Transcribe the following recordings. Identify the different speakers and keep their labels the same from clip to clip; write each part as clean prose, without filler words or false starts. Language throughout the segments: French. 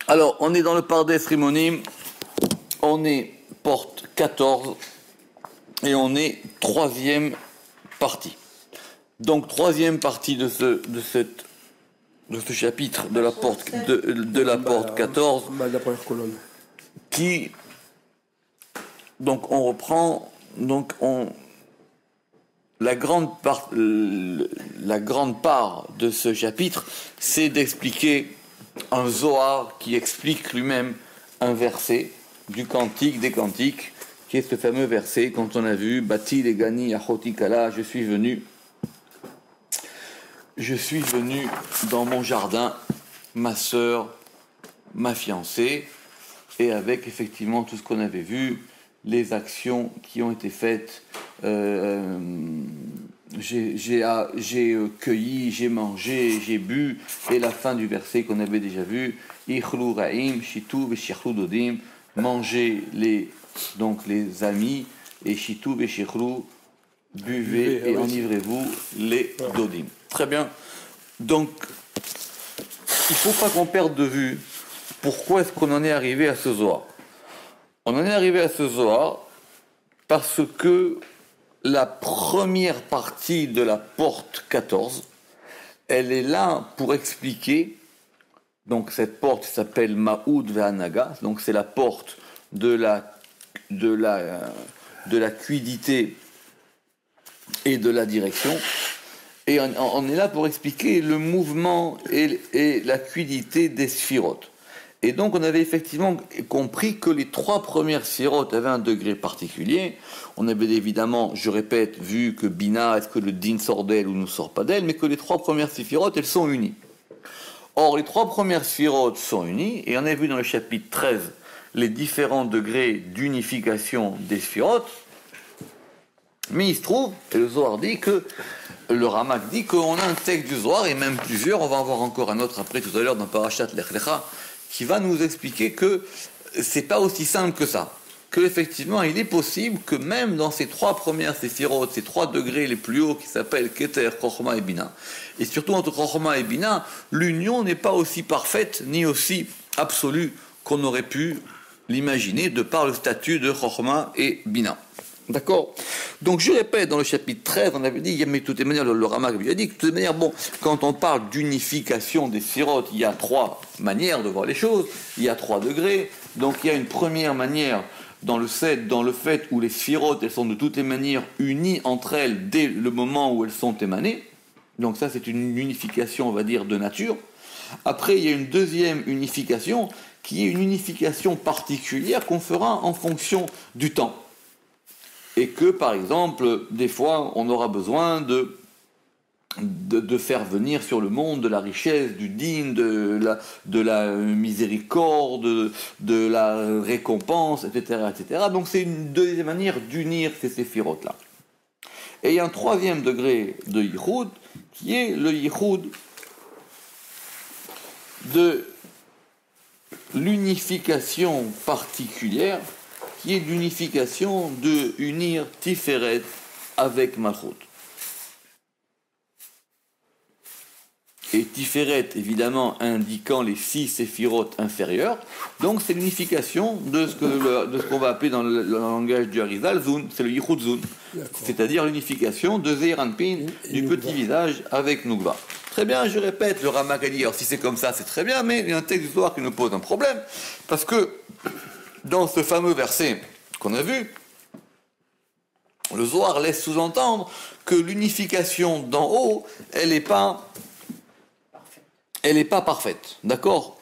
Speaker 1: Alors, on est dans le Pardes Rimonim, on est porte 14 et on est troisième partie. Donc, troisième partie de ce chapitre de la porte, de la porte 14,
Speaker 2: la première colonne.
Speaker 1: Qui, donc, on reprend, la grande part de ce chapitre, c'est d'expliquer un Zohar qui explique lui-même un verset du Cantique des Cantiques, qui est ce fameux verset, quand on a vu Bati Legani Achoti Kala, je suis venu dans mon jardin, ma sœur, ma fiancée, et avec effectivement tout ce qu'on avait vu, les actions qui ont été faites. J'ai cueilli, j'ai mangé, j'ai bu, et la fin du verset qu'on avait déjà vu, Ichlu Raim, Shitu Veshichlu Dodim, mangez les amis, et Shitu Veshichlu, buvez et enivrez-vous les Dodim. Très bien. Donc, il ne faut pas qu'on perde de vue pourquoi est-ce qu'on en est arrivé à ce Zohar. On en est arrivé à ce Zohar parce que la première partie de la porte 14, elle est là pour expliquer, donc cette porte s'appelle Ma'oud Ve'anaga, donc c'est la porte de la cuidité et de la direction, et on est là pour expliquer le mouvement et la cuidité des sphirotes. Et donc, on avait effectivement compris que les trois premières sphirotes avaient un degré particulier. On avait évidemment, je répète, vu que Bina, est-ce que le din sort d'elle ou ne sort pas d'elle, mais que les trois premières sphirotes, elles sont unies. Or, les trois premières sphirotes sont unies, et on a vu dans le chapitre 13 les différents degrés d'unification des sphirotes. Mais il se trouve, et le Zohar dit que, le Ramak dit qu'on a un texte du Zohar, et même plusieurs, on va en voir encore un autre après tout à l'heure dans Parashat Lech Lecha, qui va nous expliquer que c'est pas aussi simple que ça. Que effectivement, il est possible que même dans ces trois premières séphirotes, ces trois degrés les plus hauts qui s'appellent Keter, Chochma et Bina, et surtout entre Chochma et Bina, l'union n'est pas aussi parfaite ni aussi absolue qu'on aurait pu l'imaginer de par le statut de Chochma et Bina. D'accord? Donc je répète, dans le chapitre 13, on avait dit, mais de toutes les manières, le Ramak lui a dit que de toutes les manières, bon, quand on parle d'unification des sphirotes, il y a trois manières de voir les choses, il y a trois degrés, donc il y a une première manière dans le fait où les sphirotes, elles sont de toutes les manières unies entre elles dès le moment où elles sont émanées, donc ça c'est une unification, on va dire, de nature. Après, il y a une deuxième unification, qui est une unification particulière qu'on fera en fonction du temps. Et que, par exemple, des fois, on aura besoin de faire venir sur le monde de la richesse, du din, de la miséricorde, de la récompense, etc., etc. Donc c'est une deuxième manière d'unir ces séphirotes-là. Et il y a un troisième degré de yichud, qui est le yichud de l'unification particulière, qui est l'unification de unir Tiferet avec Malchut. Et Tiferet, évidemment, indiquant les 6 séphirotes inférieures. Donc, c'est l'unification de ce qu'on va appeler dans le langage du Harizal, Zun, c'est le Yichud Zun. C'est-à-dire l'unification de Zeir Anpin, du petit visage avec Nukva. Très bien, je répète, le Ramak a dit, alors si c'est comme ça, c'est très bien, mais il y a un texte du Zohar qui nous pose un problème, parce que dans ce fameux verset qu'on a vu, le Zohar laisse sous-entendre que l'unification d'en haut, elle n'est pas parfaite, d'accord?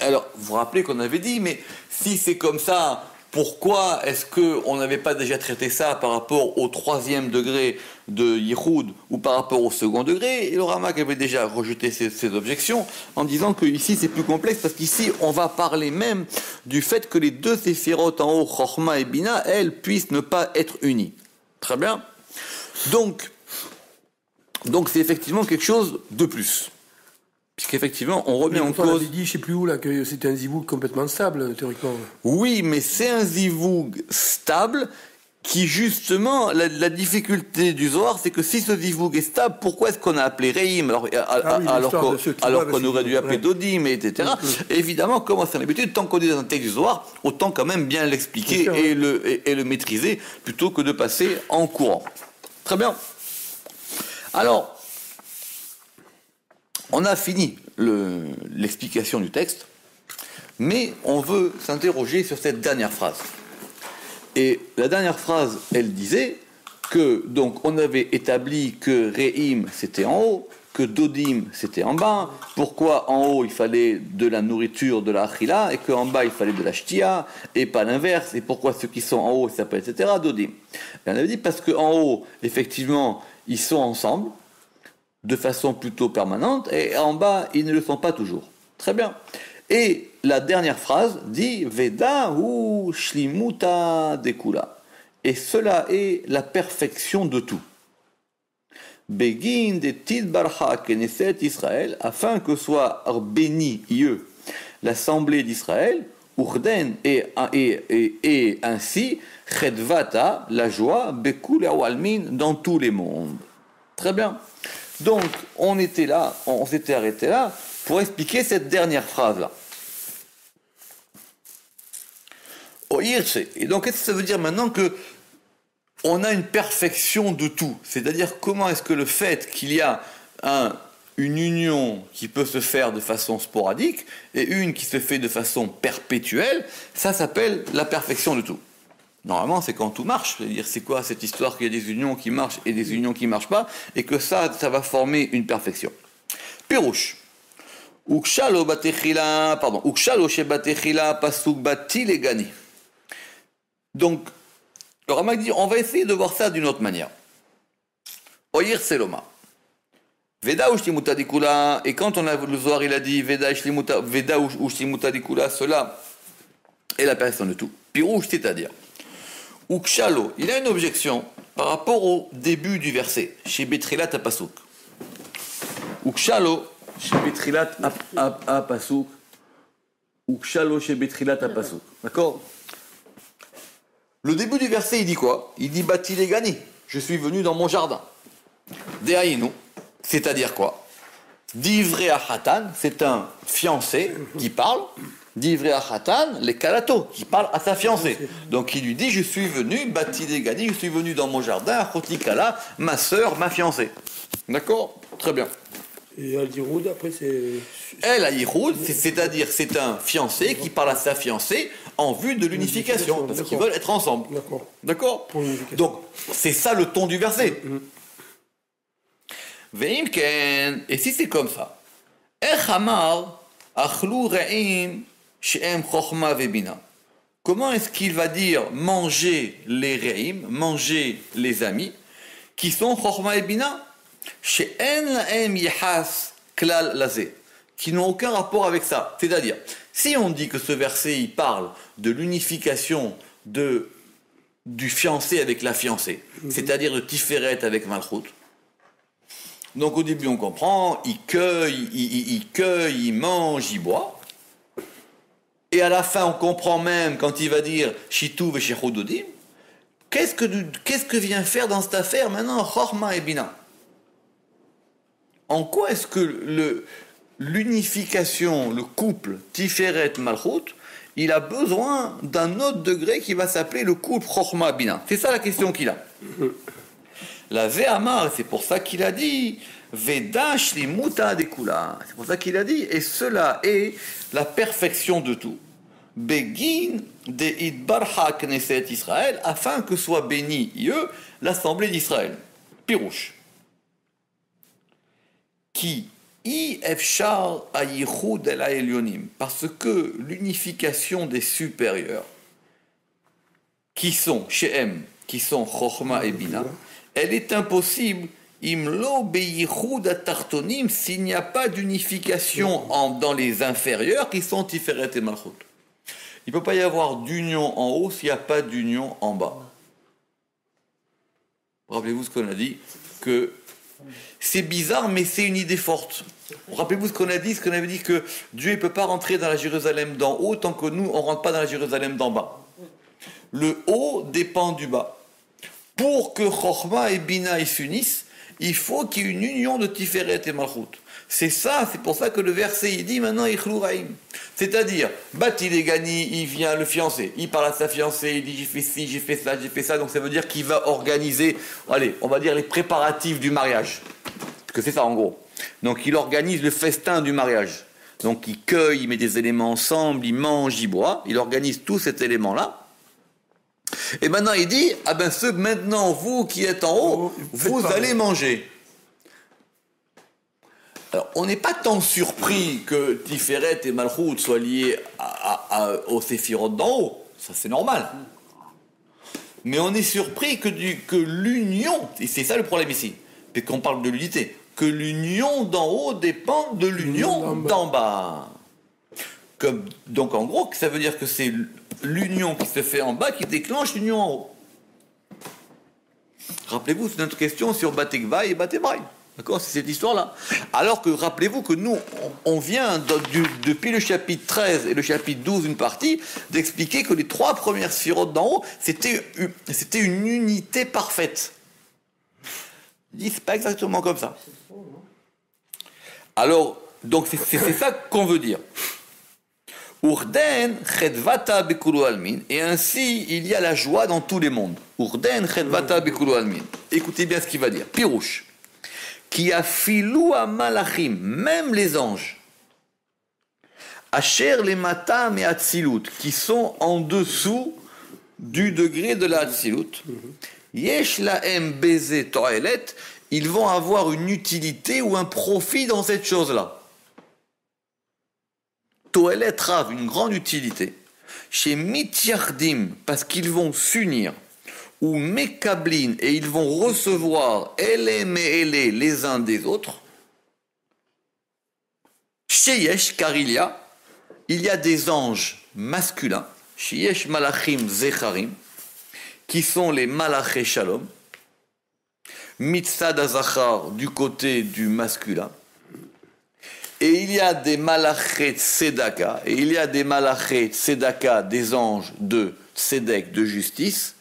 Speaker 1: Alors, vous vous rappelez qu'on avait dit, mais si c'est comme ça, pourquoi est-ce qu'on n'avait pas déjà traité ça par rapport au troisième degré de Yichud ou par rapport au second degré? Et le Ramak avait déjà rejeté ces objections en disant que ici c'est plus complexe parce qu'ici on va parler même du fait que les deux séphirotes en haut, Chochma et Bina, elles puissent ne pas être unies. Très bien. Donc c'est effectivement quelque chose de plus. Puisqu'effectivement, on remet en cause...
Speaker 2: On avait dit, je ne sais plus où, là, que c'était un zivoug complètement stable, théoriquement.
Speaker 1: Oui, mais c'est un zivoug stable qui justement, la difficulté du Zohar, c'est que si ce Zivug est stable, pourquoi est-ce qu'on a appelé Reim alors qu'on aurait dû appeler Dodim, etc. Évidemment, comme c'est l'habitude, tant qu'on est dans un texte du Zohar, autant quand même bien l'expliquer et le maîtriser, plutôt que de passer en courant. Très bien. Alors, on a fini l'explication du texte, mais on veut s'interroger sur cette dernière phrase. Et la dernière phrase, elle disait que, donc, on avait établi que Re'im, c'était en haut, que Dodim, c'était en bas. Pourquoi en haut, il fallait de la nourriture, de la achila, et qu'en bas, il fallait de la shtia, et pas l'inverse. Et pourquoi ceux qui sont en haut s'appellent, etc., Dodim. Et on avait dit parce qu'en haut, effectivement, ils sont ensemble, de façon plutôt permanente, et en bas, ils ne le sont pas toujours. Très bien. Et la dernière phrase dit Veda ou shlimuta dekula. Et cela est la perfection de tout. Begin de tidbarcha keneset Israël, afin que soit béni l'assemblée d'Israël, urden et ainsi chedvata, la joie, bekul awalmin, dans tous les mondes. Très bien. Donc, on s'était arrêté là pour expliquer cette dernière phrase-là. Et donc, qu'est-ce que ça veut dire maintenant que on a une perfection de tout? C'est-à-dire, comment est-ce que le fait qu'il y a une union qui peut se faire de façon sporadique et une qui se fait de façon perpétuelle, ça s'appelle la perfection de tout. Normalement, c'est quand tout marche. C'est-à-dire, c'est quoi cette histoire qu'il y a des unions qui marchent et des unions qui ne marchent pas, et que ça va former une perfection. Pirouche. Ukshalo shebatechila pasuk bati legani. Donc, le Ramak dit, on va essayer de voir ça d'une autre manière. Oyir seloma. Veda ushtimuta dikula, et quand on a le Zohar, il a dit Veda ushtimuta dikula, cela est la perfection de tout. Pirouche, c'est-à-dire. Ukshalo, il a une objection par rapport au début du verset, chez Betrilat Apasuk. Ukshalo, chez Betrilat Apasuk. Ukshalo, chez Betrilat Apasuk. D'accord? Le début du verset, il dit quoi? Il dit Bati legani, je suis venu dans mon jardin. Dehaïnou, c'est-à-dire quoi? Divrei Hatan, c'est un fiancé qui parle. Divrei Hatan, les kalato, qui parle à sa fiancée. Donc il lui dit, je suis venu, Bati legani, je suis venu dans mon jardin, Achoti Kala, ma sœur, ma fiancée. D'accord? Très bien.
Speaker 2: Et Al-Yiroud, après, c'est...
Speaker 1: Al-Yiroud, c'est-à-dire c'est un fiancé qui parle à sa fiancée en vue de l'unification, parce qu'ils veulent être ensemble.
Speaker 2: D'accord.
Speaker 1: D'accord? Donc, c'est ça le ton du verset. Veimken, et si c'est comme ça, Echamar, Achlou Re'im, She'em Chochma Vebina. Comment est-ce qu'il va dire manger les Re'im, manger les amis, qui sont Chochma et Bina? She'en La'em Yehas Klal Lazé, qui n'ont aucun rapport avec ça. C'est-à-dire, si on dit que ce verset, il parle de l'unification du fiancé avec la fiancée, c'est-à-dire de Tiferet avec Malchut, donc au début on comprend, il cueille, il mange, il boit, et à la fin on comprend même quand il va dire Shituv et Shechudodim, qu'est-ce que vient faire dans cette affaire maintenant Chorma et Bina? En quoi est-ce que l'unification, le couple Tiferet-Malchut, il a besoin d'un autre degré qui va s'appeler le couple Chorma-Bina? C'est ça la question qu'il a. La Ve'amar, c'est pour ça qu'il a dit Veda shlimuta dekula. C'est pour ça qu'il a dit, et cela est la perfection de tout. Begin de idbarha knesset Israël, afin que soit béni l'assemblée d'Israël. Pirouche. Qui efshar ayichud el ha'elyonim, parce que l'unification des supérieurs, qui sont Shehem, qui sont Chochma et Bina, elle est impossible imlo beyichud atartonim, s'il n'y a pas d'unification dans les inférieurs qui sont Tiferet et Malchut. Il ne peut pas y avoir d'union en haut s'il n'y a pas d'union en bas. Rappelez-vous ce qu'on a dit, que c'est bizarre, mais c'est une idée forte. Rappelez-vous ce qu'on a dit, que Dieu ne peut pas rentrer dans la Jérusalem d'en haut tant que nous, on ne rentre pas dans la Jérusalem d'en bas. Le haut dépend du bas. pour que Chochma et Bina ils s'unissent, il faut qu'il y ait une union de Tiferet et Malchut. C'est ça, c'est pour ça que le verset il dit maintenant Ichlu Raim. C'est-à-dire, il est gagné, il vient le fiancé, il parle à sa fiancée, il dit j'ai fait ci, j'ai fait ça, j'ai fait ça, donc ça veut dire qu'il va organiser, allez, on va dire les préparatifs du mariage. Parce que c'est ça en gros. Donc il organise le festin du mariage. Donc il cueille, il met des éléments ensemble, il mange, il boit, il organise tout cet élément-là. Et maintenant il dit, ah ben maintenant vous qui êtes en haut, vous allez manger. Alors, on n'est pas tant surpris que Tiferet et Malchut soient liés aux séphirotes d'en haut. Ça, c'est normal. Mais on est surpris que l'union, et c'est ça le problème ici, et qu'on parle de l'unité, que l'union d'en haut dépend de l'union d'en bas. Donc, en gros, ça veut dire que c'est l'union qui se fait en bas qui déclenche l'union en haut. Rappelez-vous, c'est notre question sur Batekva et Batebraï. D'accord, c'est cette histoire-là. Alors que, rappelez-vous que nous, on vient, depuis le chapitre 13 et le chapitre 12, une partie, d'expliquer que les 3 premières sphirotes d'en haut, c'était une unité parfaite. Je dis, c'est pas exactement comme ça. Alors, donc c'est ça qu'on veut dire. Urden chedvata bekulu almin. Et ainsi, il y a la joie dans tous les mondes. Urden chedvata bekulu almin. Écoutez bien ce qu'il va dire. Pirouche. Qui a filou à malachim, même les anges, Asher les matam et atzilut, qui sont en dessous du degré de la atzilut, Yesh lahem beze toelet, ils vont avoir une utilité ou un profit dans cette chose-là. Toelet rav, une grande utilité. Chez mityardim, parce qu'ils vont s'unir. Ou mekablin, et ils vont recevoir les uns des autres. Sheyesh, car il y a des anges masculins, Sheyesh malachim zecharim, qui sont les malaché shalom, mitzad azachar du côté du masculin, et il y a des malaché tzedaka, et il y a des malaché tzedaka, des anges de tzedek, de justice,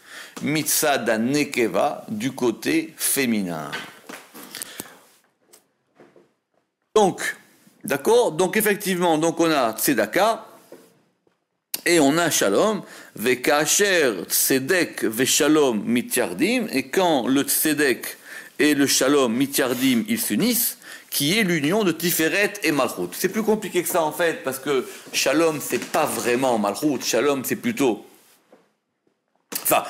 Speaker 1: Mitzad Nekeva, du côté féminin. Donc, d'accord. Donc effectivement, donc on a Tzedaka et on a Shalom. Vekacher Tzedek Veshalom Mityardim. Et quand le Tzedek et le Shalom Mityardim ils s'unissent, qui est l'union de Tiferet et Malchut. C'est plus compliqué que ça en fait, parce que Shalom c'est pas vraiment Malchut. Shalom c'est plutôt Enfin,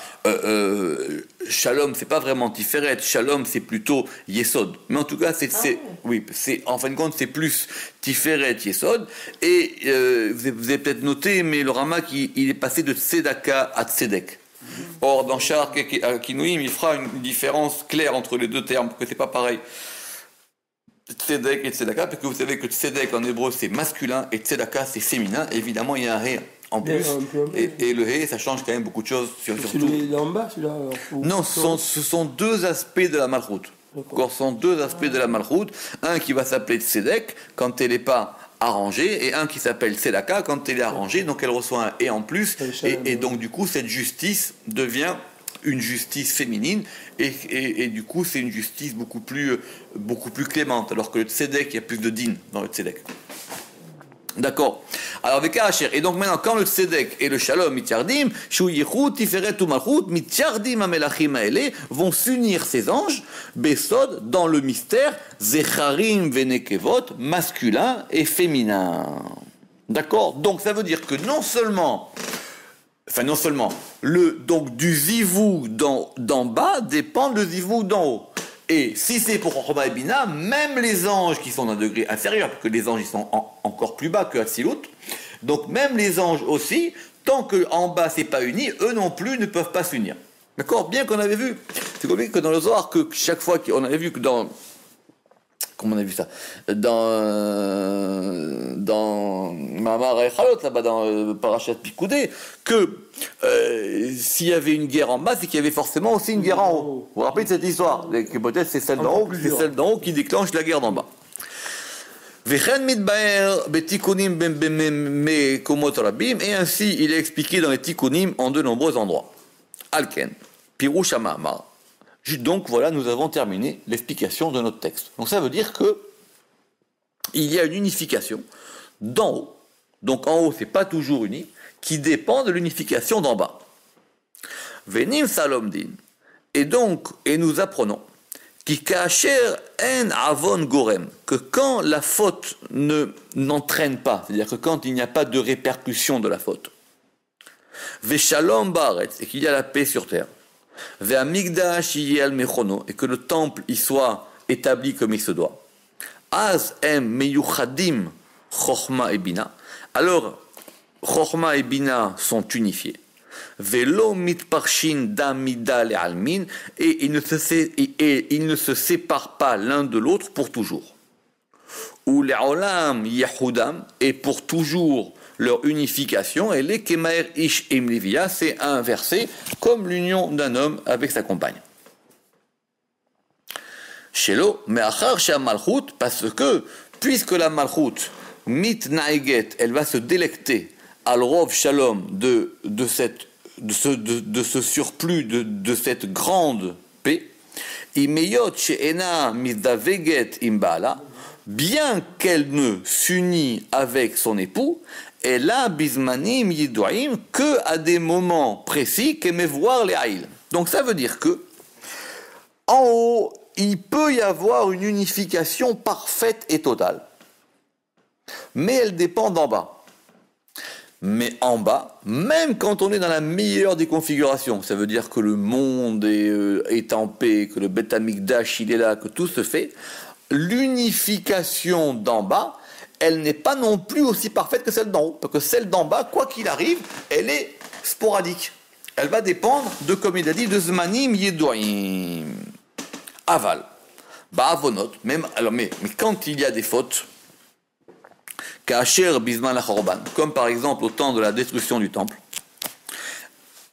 Speaker 1: Shalom, c'est pas vraiment Tiferet, Shalom, c'est plutôt Yesod. Mais en tout cas, en fin de compte, c'est plus Tiferet, Yesod. Et vous avez peut-être noté, mais le Ramak, il est passé de Tzedaka à Tzedek. Or, dans Sha'ar Kinouim, il fera une différence claire entre les deux termes, parce que c'est pas pareil. Tzedek et Tzedaka, parce que vous savez que Tzedek en hébreu c'est masculin et Tzedaka c'est féminin. Évidemment, il y a un ré en plus, et le hé, ça change quand même beaucoup de choses.
Speaker 2: Surtout. Celui en bas, celui-là.
Speaker 1: Non, ce sont deux aspects de la malchoute. Ce sont deux aspects de la malchoute. Un qui va s'appeler Tzedek quand elle n'est pas arrangée, et un qui s'appelle Tzedaka quand elle est arrangée, donc elle reçoit un et en plus, et donc du coup cette justice devient une justice féminine, et du coup c'est une justice beaucoup plus clémente, alors que le Tzedek, il y a plus de din dans le Tzedek. D'accord. Alors avec Asher, et donc maintenant quand le Tzedek et le Shalom Mityardim, Shu Yichut Tiferet ou Malchut Mityardim Amelachim Haele vont s'unir ces anges Besod dans le mystère Zecharim Venekevot, masculin et féminin. D'accord. Donc ça veut dire que non seulement donc du zivou d'en bas dépend du zivou d'en haut. Et si c'est pour Chochma et Bina, même les anges qui sont d'un degré inférieur, parce que les anges ils sont encore plus bas que Hatzilut, donc même les anges aussi, tant qu'en bas c'est pas uni, eux non plus ne peuvent pas s'unir. D'accord. Bien qu'on avait vu, c'est compliqué que dans le Zohar, que chaque fois qu'on avait vu que dans... Comment on a vu ça? Dans Mamar et Chalot, là-bas, dans Parashat Pikoudé, que s'il y avait une guerre en bas, c'est qu'il y avait forcément aussi une guerre en haut. Vous vous rappelez de cette histoire? Que peut-être c'est celle d'en haut, qui déclenche la guerre d'en bas. Et ainsi, il est expliqué dans les Tikkunim en de nombreux endroits. Alken, Pirouch Amamar, Donc voilà, nous avons terminé l'explication de notre texte. Donc ça veut dire que il y a une unification d'en haut. Donc en haut, c'est pas toujours uni, qui dépend de l'unification d'en bas. Venim salomdin. Et donc, et nous apprenons qui kacher en avon gorem, que quand la faute n'entraîne pas, c'est-à-dire que quand il n'y a pas de répercussion de la faute, veshalom baaretz, et qu'il y a la paix sur terre, ve'amigdash yiyal mechono, et que le temple y soit établi comme il se doit, az em meyuchadim chochma et bina, alors chochma et bina sont unifiés. Velo mitparshin damida le almin, et ils ne se séparent pas l'un de l'autre pour toujours. Ou les olam yahudam, et pour toujours leur unification, et les kemaer ish imlivia, c'est inversé comme l'union d'un homme avec sa compagne. Shelo meachar shea malchut, parce que puisque la malchut mit naeget, elle va se délecter al rov shalom de ce surplus, de cette grande paix, imeyot she'ena mizdaveget imbala, bien qu'elle ne s'unit avec son époux, elle a bismanim yiduim que à des moments précis qu'aimer voir les haïl. Donc ça veut dire que en haut, il peut y avoir une unification parfaite et totale, mais elle dépend d'en bas. Mais en bas, même quand on est dans la meilleure des configurations, ça veut dire que le monde est en paix, que le Beth Amikdash il est là, que tout se fait, l'unification d'en bas, elle n'est pas non plus aussi parfaite que celle d'en haut, parce que celle d'en bas, quoi qu'il arrive, elle est sporadique. Elle va dépendre de, comme il a dit, de Zmanim Yedoim. Aval. Ba'avonot, même, alors, mais quand il y a des fautes, Kacher bisman la comme par exemple au temps de la destruction du temple.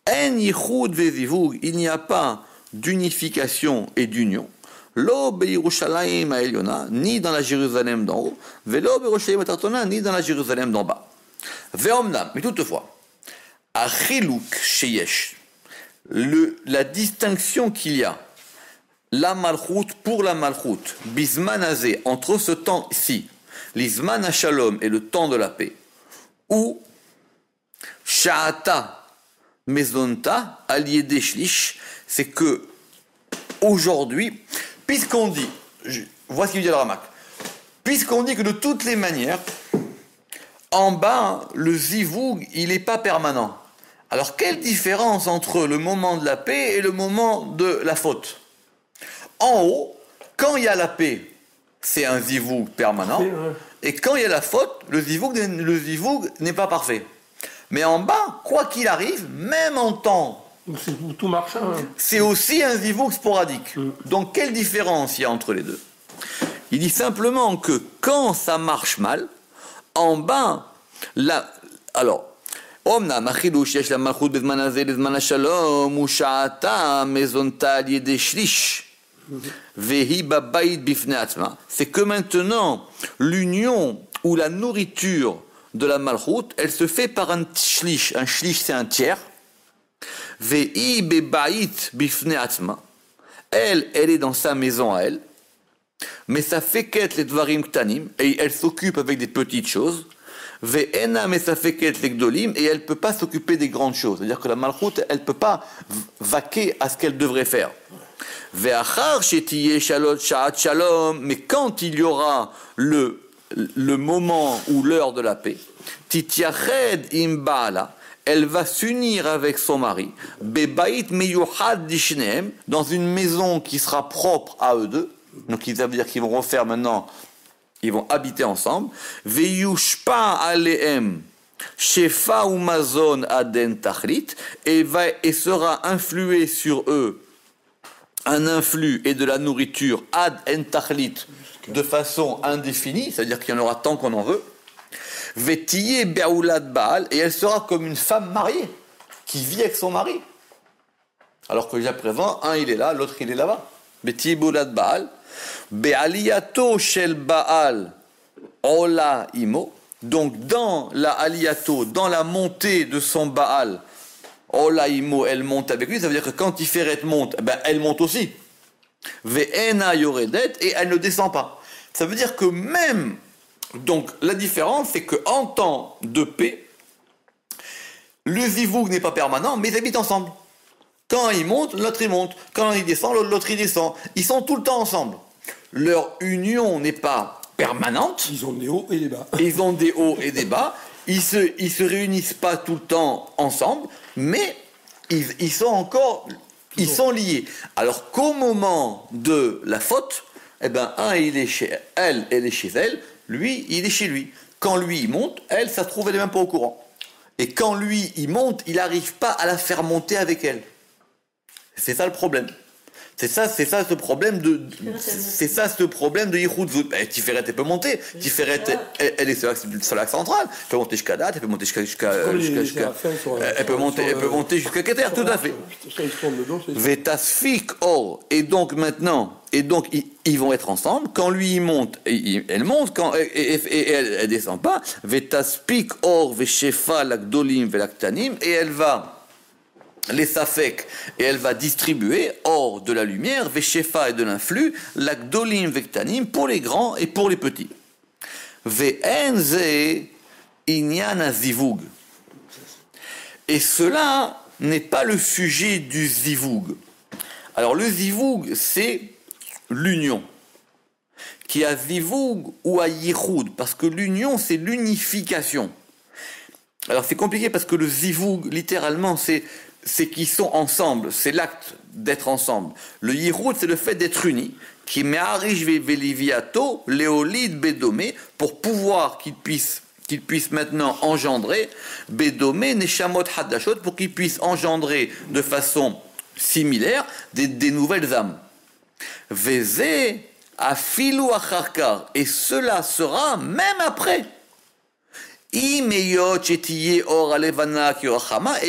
Speaker 1: En yichud vezivug, il n'y a pas d'unification et d'union. Lo beYerushalayim ha'elyona, ni dans la Jérusalem d'en haut, velo beYerushalayim ha'tartona, ni dans la Jérusalem d'en bas. Ve'omnam, mais toutefois, achiluk sheyesh, la distinction qu'il y a, la malchut pour la malchut, bisman azé, entre ce temps-ci, l'Izman HaShalom est le temps de la paix, ou Sha'ata Mezonta Aliede Shlish, c'est que aujourd'hui, puisqu'on dit, voici ce qu'il dit le Ramak, puisqu'on dit que de toutes les manières, en bas, le Zivug, il n'est pas permanent. Alors, quelle différence entre le moment de la paix et le moment de la faute? En haut, quand il y a la paix, c'est un Zivug permanent. Et quand il y a la faute, le Zivug n'est pas parfait. Mais en bas, quoi qu'il arrive, même en temps,
Speaker 2: tout marche, hein.
Speaker 1: C'est aussi un Zivug sporadique. Donc quelle différence il y a entre les deux? Il dit simplement que quand ça marche mal, en bas, alors, Omnam achidush yesh la malchut bezman hazeh lezman hashalom u sha'ata mezonta al yedei shlish. C'est que maintenant, l'union ou la nourriture de la malchut, elle se fait par un shlish. Un shlish, c'est un tiers. Elle est dans sa maison à elle. Mais ça fait qu'être les dvarim ktanim, et elle s'occupe avec des petites choses. Ve'ena mais ça fait qu'être les gdolim, et elle ne peut pas s'occuper des grandes choses. C'est-à-dire que la malchut, elle ne peut pas vaquer à ce qu'elle devrait faire. Mais quand il y aura le moment ou l'heure de la paix, elle va s'unir avec son mari, dans une maison qui sera propre à eux deux. Donc ça veut dire qu'ils vont refaire maintenant, ils vont habiter ensemble. Shefa ou mazon aden tachlit, et sera influé sur eux un influx et de la nourriture ad en tachlit de façon indéfinie, c'est-à-dire qu'il y en aura tant qu'on en veut. Vetiye be'oulad baal, et elle sera comme une femme mariée qui vit avec son mari. Alors que déjà présent, un il est là, l'autre il est là-bas. Vetiye be'oulad baal, be'aliyato shel baal ola imo. Donc dans la aliyato, dans la montée de son baal, Olaïmo, elle monte avec lui, ça veut dire que quand Tiferet monte, elle monte aussi. Ve'ena yoredet, et elle ne descend pas. Ça veut dire que même, donc la différence, c'est qu'en temps de paix, le zivoug n'est pas permanent, mais ils habitent ensemble. Quand ils montent, l'autre il monte. Quand ils descendent, l'autre il descend. Ils sont tout le temps ensemble. Leur union n'est pas permanente.
Speaker 2: Ils ont des hauts et des bas.
Speaker 1: Ils ont des hauts et des bas. Ils se réunissent pas tout le temps ensemble, mais ils sont liés. Alors qu'au moment de la faute, eh ben, un il est chez elle est chez elle, lui il est chez lui. Quand lui il monte, elle, ça se trouve, elle est même pas au courant. Et quand lui il monte, il n'arrive pas à la faire monter avec elle. C'est ça le problème. C'est ça ce problème de Yichud Zut. Tiferet, elle peut monter. Tiferet, elle est sur l'axe central. Elle peut monter jusqu'à date, elle peut monter jusqu'à elle peut monter jusqu'à Keter, tout à fait. Vetasfik or. Et donc maintenant, ils vont être ensemble. Quand lui il monte, elle monte. Et elle descend pas. Vetaspik or veshefa lakdolim velaktanim. Et elle va les safek, et elle va distribuer hors de la lumière, veshefa et de l'influx, l'akdolim vektanim pour les grands et pour les petits. Ve'enze inyan azivug. Et cela n'est pas le sujet du zivug. Alors le zivug, c'est l'union. Qui a zivug ou a yichud, parce que l'union, c'est l'unification. Alors c'est compliqué parce que le zivug, littéralement, c'est qu'ils sont ensemble, c'est l'acte d'être ensemble. Le yichud, c'est le fait d'être unis, qui me'arish veliviato, léolid bédomé, pour pouvoir qu'ils puissent maintenant engendrer, bédomé, neshamot hadashot, pour qu'ils puissent engendrer de façon similaire des nouvelles âmes. Veze afilu acharkar, et cela sera même après. Et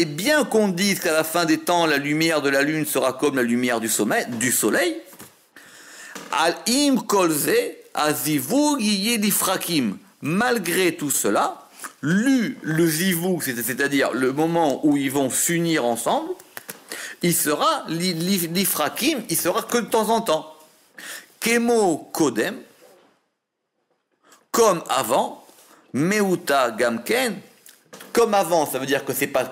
Speaker 1: bien qu'on dise qu'à la fin des temps, la lumière de la lune sera comme la lumière du soleil, malgré tout cela, le zivug, c'est-à-dire le moment où ils vont s'unir ensemble, il sera l'ifrakim, il sera que de temps en temps. Kemo kodem, comme avant. Meuta gamken, comme avant, ça veut dire que c'est pas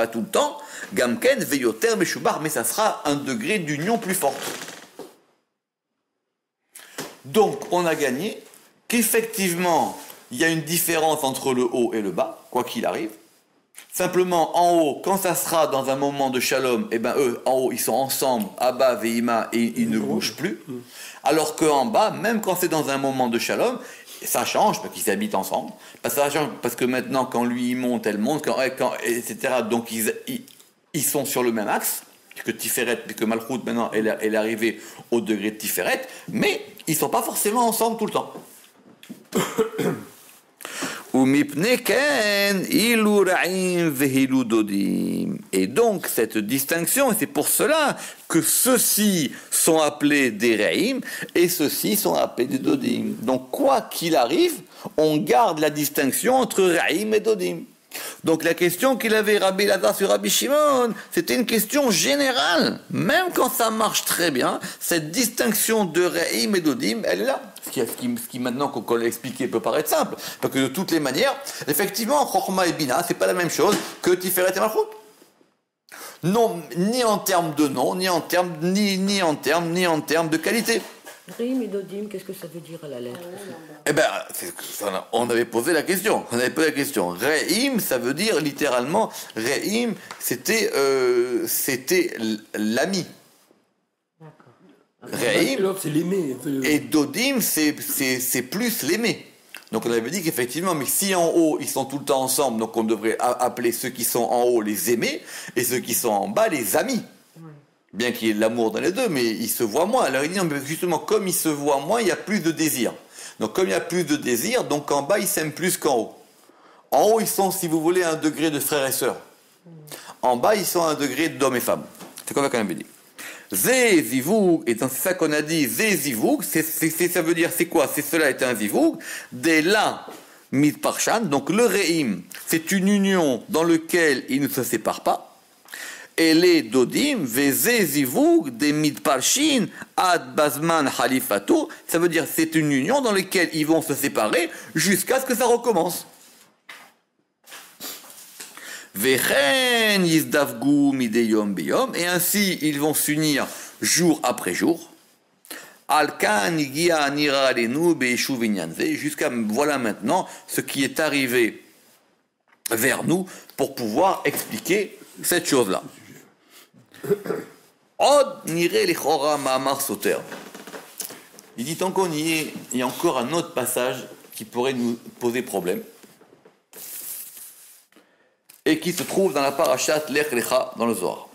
Speaker 1: tout le temps. Gamken veyoter meshubar, mais ça sera un degré d'union plus forte. Donc, on a gagné qu'effectivement, il y a une différence entre le haut et le bas, quoi qu'il arrive. Simplement, en haut, quand ça sera dans un moment de shalom, eh ben eux, en haut, ils sont ensemble, Abba, Veima, et ils ne bougent plus. Alors qu'en bas, même quand c'est dans un moment de shalom, ça change parce qu'ils habitent ensemble. Ça change parce que maintenant, quand lui il monte, elle monte, etc. Donc ils sont sur le même axe, puisque Tiferet, puisque Malchut maintenant elle est arrivée au degré de Tiferet, mais ils ne sont pas forcément ensemble tout le temps. Et donc cette distinction, et c'est pour cela que ceux-ci sont appelés des Re'im et ceux-ci sont appelés des Dodim. Donc quoi qu'il arrive, on garde la distinction entre Re'im et Dodim. Donc la question qu'il avait Rabbi Lazar sur Rabbi Shimon, c'était une question générale. Même quand ça marche très bien, cette distinction de Re'im et Dodim, elle est là. Ce qui maintenant qu'on l'a expliqué peut paraître simple. Parce que de toutes les manières, effectivement, Chochma et Bina, c'est pas la même chose que Tiferet et Malchut. Non, ni en termes de nom, ni en termes de qualité.
Speaker 3: Re'im et Dodim, qu'est-ce que ça veut dire à la lettre?
Speaker 1: Eh bien, on avait posé la question. Re'im, ça veut dire littéralement, Re'im, c'était l'ami. Re'im,
Speaker 2: c'est l'aimer.
Speaker 1: et Dodim, c'est plus l'aimer. Donc on avait dit qu'effectivement, mais si en haut, ils sont tout le temps ensemble, donc on devrait appeler ceux qui sont en haut les aimés, et ceux qui sont en bas les amis. Bien qu'il y ait de l'amour dans les deux, mais ils se voient moins. Alors il dit, justement, comme ils se voient moins, il y a plus de désir. Donc comme il y a plus de désir, donc en bas, ils s'aiment plus qu'en haut. En haut, ils sont, si vous voulez, à un degré de frères et sœurs. En bas, ils sont à un degré d'hommes et femmes. C'est comme ça qu'on avait dit. Zé zivug, et c'est ça qu'on a dit, zé zivug, ça veut dire, c'est quoi? Cela est un zivug. Dès là, mitparshan, donc le re'im, c'est une union dans laquelle ils ne se séparent pas. Ele dodim veze zivug de mitparshin ad bazman halifatu. Ça veut dire c'est une union dans laquelle ils vont se séparer jusqu'à ce que ça recommence. Vechen yizdavgu mideyom biyom. Et ainsi ils vont s'unir jour après jour. Alkan igia anira alenu beishu vinyanze. Jusqu'à voilà maintenant ce qui est arrivé vers nous pour pouvoir expliquer cette chose-là. Od nire lechora ma'amar soter. Il dit tant qu'on y est, il y a encore un autre passage qui pourrait nous poser problème et qui se trouve dans la parashat Lech Lecha dans le Zohar.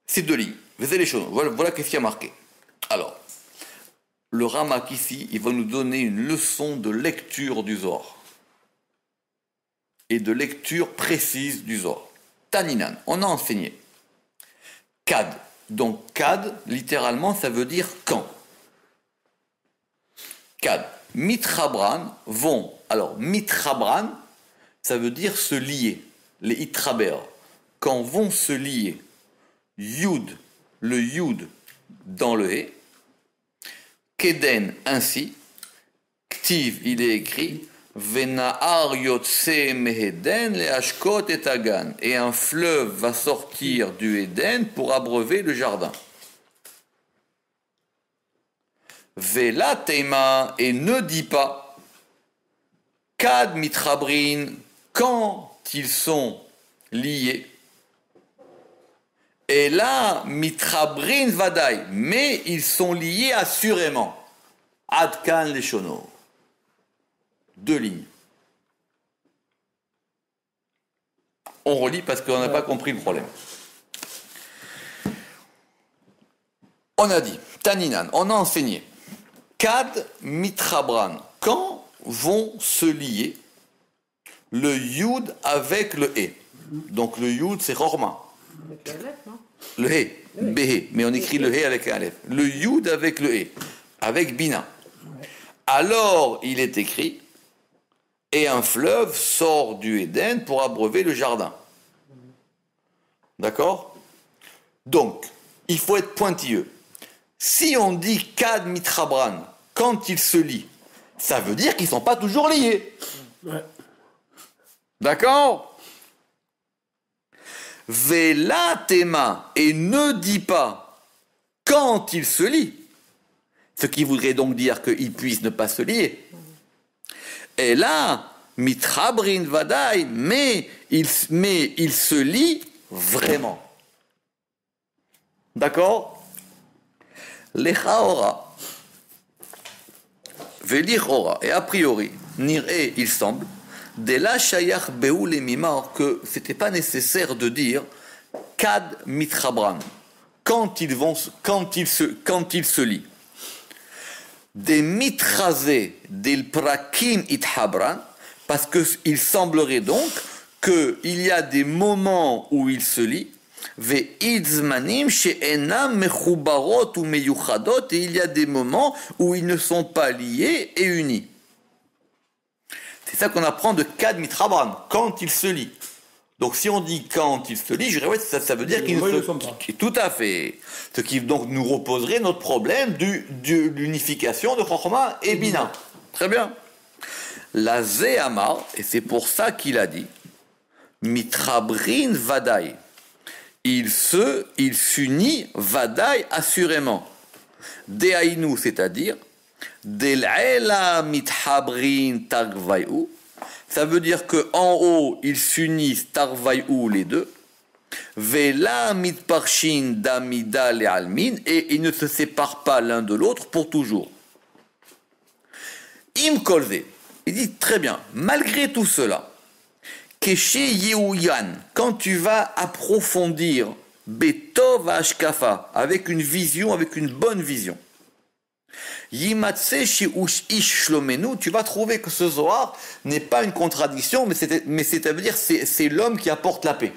Speaker 1: C'est deux lignes. Voilà qu'est-ce qui a marqué. Alors, le Ramak ici, il va nous donner une leçon de lecture du Zohar et de lecture précise du Zohar. Taninan, on a enseigné. Kad. Donc, kad, littéralement, ça veut dire quand. Kad. Mitrabran vont. Alors, mitrabran, ça veut dire se lier. Les itraber. Quand vont se lier. Yud, le yud dans le hé. Keden, ainsi. Ktiv, il est écrit. Vena'ar yotse meheden le'ashkot et agan. Et un fleuve va sortir du Éden pour abreuver le jardin. Vela tema, et ne dit pas kad mitrabrin, quand ils sont liés. Et là, mitrabrin vadai, mais ils sont liés assurément. Adkan leshono. Deux lignes. On relit parce qu'on n'a pas compris le problème. On a dit, Taninan, on a enseigné. Kad mitrabran, quand vont se lier le yud avec le he. Donc le yud c'est Rorma.
Speaker 3: Avec la lettre, non?
Speaker 1: Le he, Behe, mais on écrit le he avec un aleph. Le yud avec le he, avec Bina. Alors il est écrit, et un fleuve sort du Éden pour abreuver le jardin. D'accord? Donc, il faut être pointilleux. Si on dit kad mitrabran, quand ils se lient, ça veut dire qu'ils ne sont pas toujours liés.
Speaker 2: Ouais.
Speaker 1: D'accord? Vela tema, et ne dit pas quand ils se lient. Ce qui voudrait donc dire qu'ils puissent ne pas se lier. Et là, mitrabrin vadai, mais il se lie vraiment. D'accord? Lechaora, velichora, et a priori, nir'e, il semble, de la shayach beou le mimar, que c'était pas nécessaire de dire kad mitrabran, quand ils se lient. Des mitrazé del prakim ithabran, parce qu'il semblerait donc qu'il y a des moments où il se lie, ve idzmanim she'enam mechubarot ou meyuchadot, et il y a des moments où ils ne sont pas liés et unis. C'est ça qu'on apprend de kad mitrabran, quand il se lie. Donc si on dit quand il se lie, je dirais ça veut dire qu'ils ne sont pas. Tout à fait. Ce qui donc nous reposerait notre problème de l'unification de Chochma et Bina. Très bien. La Zéhamar, et c'est pour ça qu'il a dit, mitrabrin vadai. Il s'unit vadai assurément. Deainu, c'est-à-dire, del'ela mithabrin tagvayu. Ça veut dire qu'en haut, ils s'unissent tarvayu les deux. Vela mitparshin damida le almin, et ils ne se séparent pas l'un de l'autre pour toujours. Im kolze, il dit très bien, malgré tout cela, keshe yeuyan, quand tu vas approfondir betov ashkafa, avec une vision, avec une bonne vision, yimatse shiush ish shlomenu, tu vas trouver que ce Zohar n'est pas une contradiction, mais c'est-à-dire c'est l'homme qui apporte la paix.